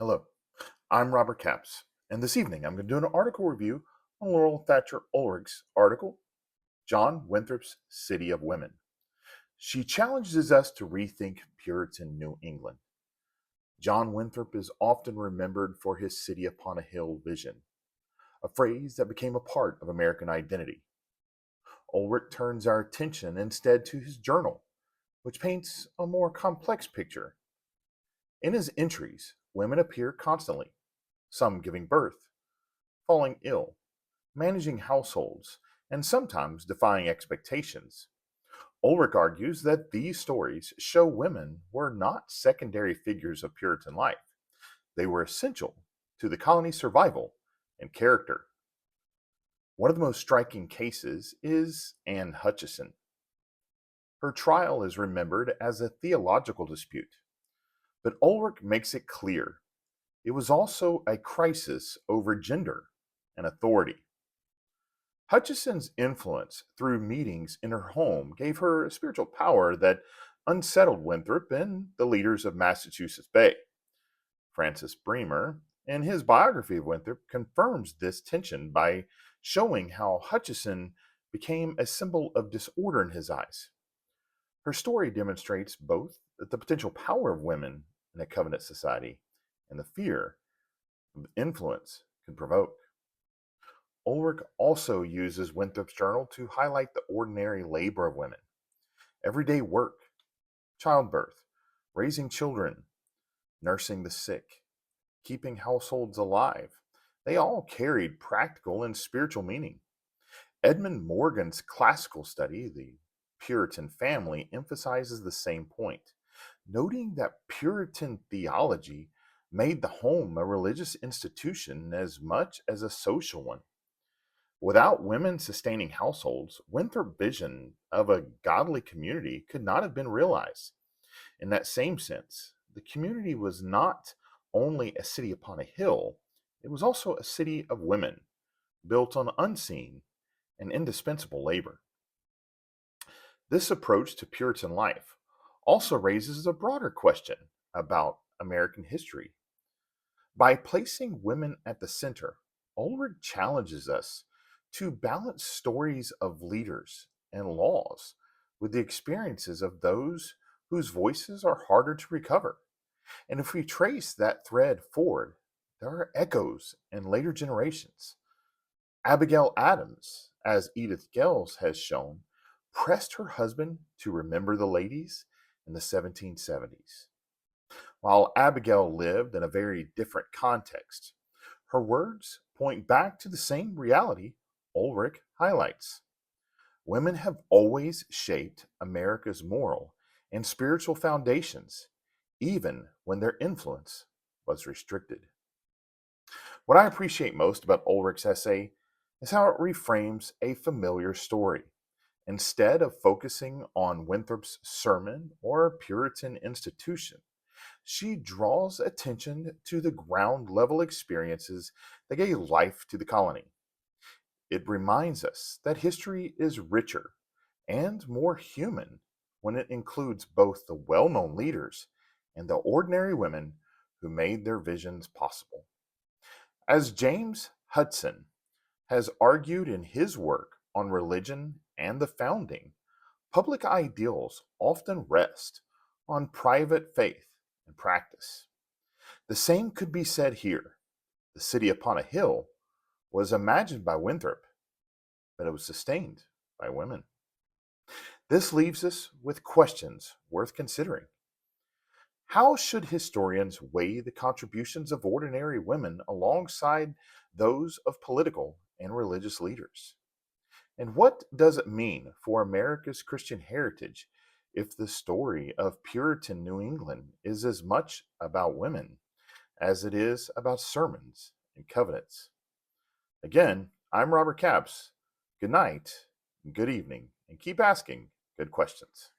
Hello, I'm Robert Capps, and this evening I'm going to do an article review on Laurel Thatcher Ulrich's article, John Winthrop's City of Women. She challenges us to rethink Puritan New England. John Winthrop is often remembered for his city upon a hill vision, a phrase that became a part of American identity. Ulrich turns our attention instead to his journal, which paints a more complex picture. In his entries, women appear constantly, some giving birth, falling ill, managing households, and sometimes defying expectations. Ulrich argues that these stories show women were not secondary figures of Puritan life. They were essential to the colony's survival and character. One of the most striking cases is Ann Hutchinson. Her trial is remembered as a theological dispute, but Ulrich makes it clear it was also a crisis over gender and authority. Hutchison's influence through meetings in her home gave her a spiritual power that unsettled Winthrop and the leaders of Massachusetts Bay. Francis Bremer, in his biography of Winthrop, confirms this tension by showing how Hutchison became a symbol of disorder in his eyes. Her story demonstrates both the potential power of women in a covenant society and the fear of influence can provoke. Ulrich also uses Winthrop's journal to highlight the ordinary labor of women, everyday work, childbirth, raising children, nursing the sick, keeping households alive. They all carried practical and spiritual meaning. Edmund Morgan's classical study, The Puritan Family, emphasizes the same point, noting that Puritan theology made the home a religious institution as much as a social one. Without women sustaining households, Winthrop's vision of a godly community could not have been realized. In that same sense, the community was not only a city upon a hill, it was also a city of women, built on unseen and indispensable labor. This approach to Puritan life also raises a broader question about American history. By placing women at the center, Ulrich challenges us to balance stories of leaders and laws with the experiences of those whose voices are harder to recover. And if we trace that thread forward, there are echoes in later generations. Abigail Adams, as Edith Gales has shown, pressed her husband to remember the ladies in the 1770s. While Abigail lived in a very different context, her words point back to the same reality Ulrich highlights. Women have always shaped America's moral and spiritual foundations, even when their influence was restricted. What I appreciate most about Ulrich's essay is how it reframes a familiar story. Instead of focusing on Winthrop's sermon or Puritan institution, she draws attention to the ground level experiences that gave life to the colony. It reminds us that history is richer and more human when it includes both the well known leaders and the ordinary women who made their visions possible. As James Hudson has argued in his work on religion and the founding, public ideals often rest on private faith and practice. The same could be said here. The city upon a hill was imagined by Winthrop, but it was sustained by women. This leaves us with questions worth considering. How should historians weigh the contributions of ordinary women alongside those of political and religious leaders? And what does it mean for America's Christian heritage if the story of Puritan New England is as much about women as it is about sermons and covenants? Again, I'm Robert Capps. Good night, and good evening, and keep asking good questions.